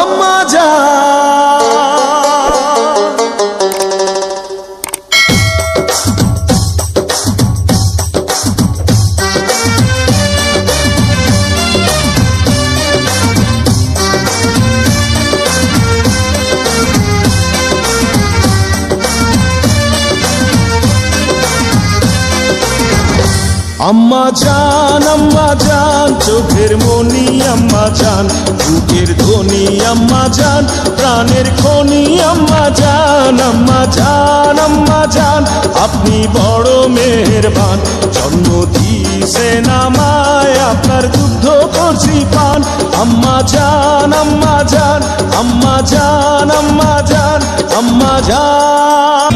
আম্মা জান। আম্মা জান চোখের মনি আম্মা জান, বুকের ধ্বনি আম্মা জান, প্রাণের খনি আম্মা জান। আম্মা জান আপনি বড় মেহেরবান, জন্ম দিয়েছেন আমায়, আপনার দুধ করছি পান। আম্মা জান আম্মা জান আম্মা জান আম্মা জান আম্মা জান।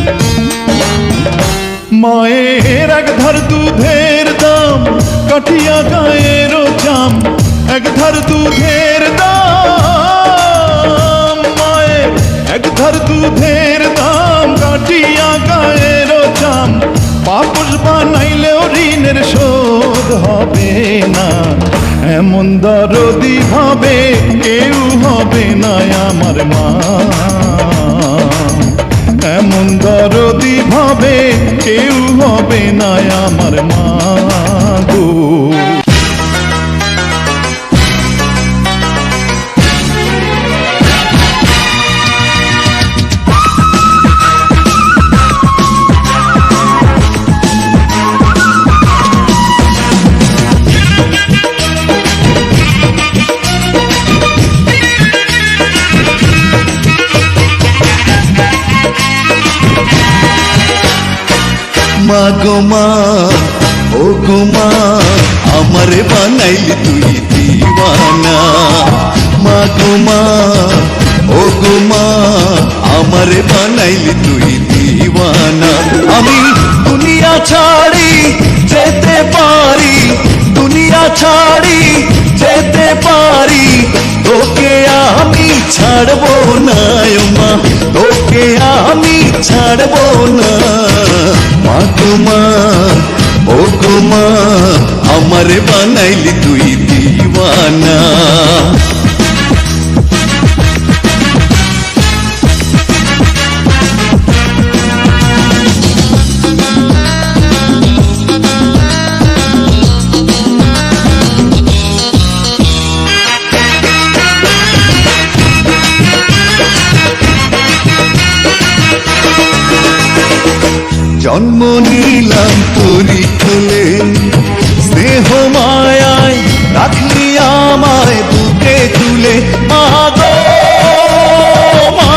মায়ের এক ধার দুধের দাম, কাঠিয়া গায়ের জাম, এক ধার দুধের দাম। মায়ের এক ধার দুধের দাম, কাঠিয়া গায়ের জাম, পাপস বানাইলেও ঋণের শোধ হবে না। এমন দরদি ভাবে কেউ হবে না আমার মা, এমন দরদি ভাবে কেউ হবে না আমার মা গো। মা গো মা, ও গো মা, আমারে বানাইলি তুই দিওয়ানা। মা গো মা, ও গো মা, আমারে বানাইলি তুই দিওয়ানা। আমি দুনিয়া ছাড়ি যেতে পারি, দুনিয়া ছাড়ি যেতে পারি, তোকে আমি ছাড়বো না মা, তোকে আমি ছাড়বো না। মা গো মা, ও গো মা, আমারে বানাইলি তুই দিওয়ানা। জন্ম নিলাম তোরি কোলে, স্নেহ মায়ায় রাখলি আমায় বুকে তুলে। মা গো মা,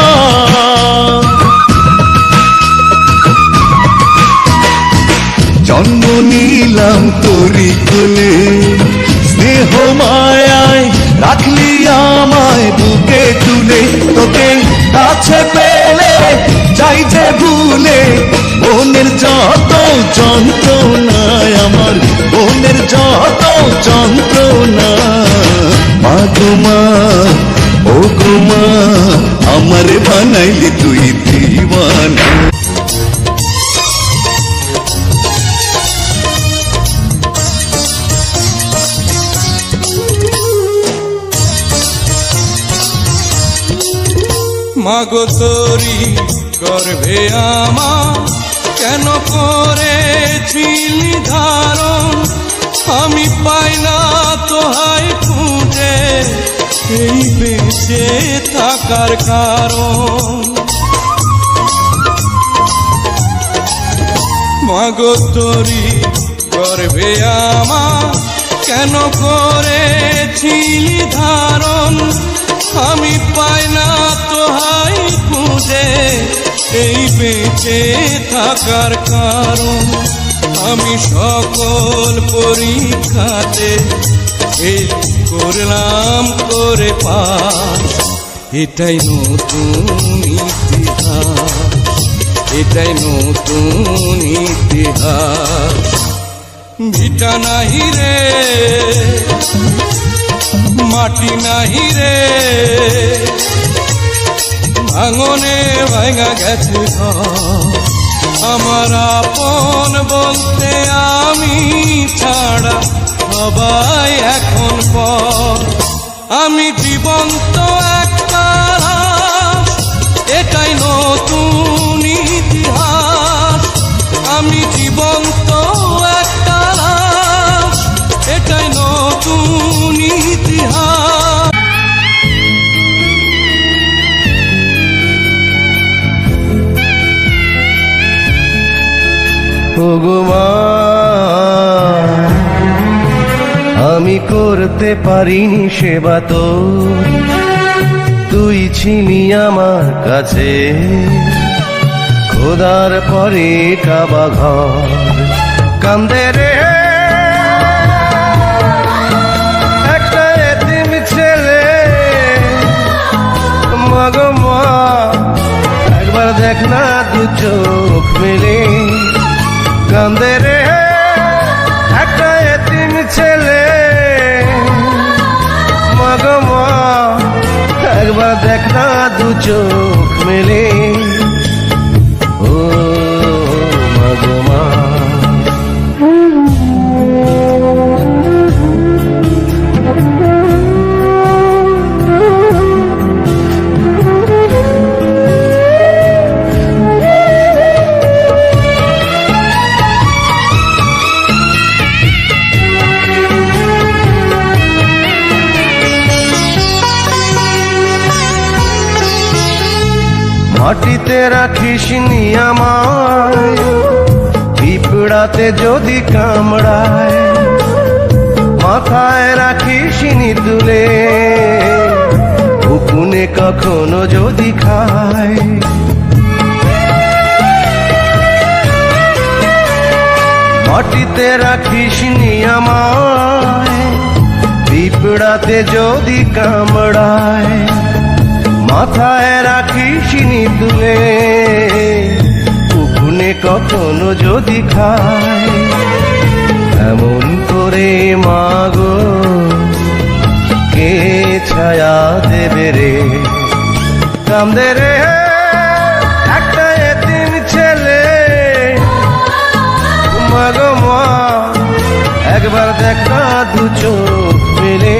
জন্ম নিলাম তোরি কোলে, স্নেহ মায়ায় রাখলি আমায় বুকে তুলে। তোকে কাছে পেলে যাই যে ভুলে, মনের যত যন্ত্রণা আমার, মনের যত যন্ত্রণা। মা গো মা, ও গো মা, আমারে বানাইলি তুই দিওয়ানা। মাগো তোরি গর্ভে আমার কেন করেছিলি ধারণ, আমি পাই না তোহায় খুঁজে এই বেঁচে থাকার কারণ। মাগো তোরি গর্ভে আমার কেন করেছিলি ধারণ, আমি পাই না তোহায় খুঁজে এই বেঁচে থাকার কারণ। আমি সকল পরীক্ষাতে এই করলাম করে পাস, এটাই নতুন ইতিহাস, এটাই নতুন ইতিহাস। ভিটা নাহি রে, মাটি নাহি রে, ভাঙনে ভাঙা গেছে ঘর। আমার আপন বলতে আমি ছাড়া সবাই এখন পর। আমি জীবন্ত একটা ওগো মা আমি করতে পারিনি সেবা তো তুই ছিলি আমার কাছে খোদার পরে কাবা ঘর কান্দে রে একটা এতিম ছেলে মা গো মা একবার দেখ না দু চোখ মেলে কান্দে রে একটা এতিম ছেলে মা গো মা একবার দেখ না দু চোখ মেলে ও মা গো মা মাটিতে রাখিস নি আমায় পিঁপড়াতে যদি কামড়ায় মাথায় রাখিস নি তুলে উকুনে কখনো যদি খায় মাটিতে রাখিস নি আমায় পিঁপড়াতে যদি কামড়ায় মাথায় রাখিস নি তুলে উকুনে কখনো যদি খায় এমন করে মাগো কে ছায়া দেবে রে কান্দে রে একটা এতিম ছেলে মাগো মা একবার দেখা দু চোখ মেলে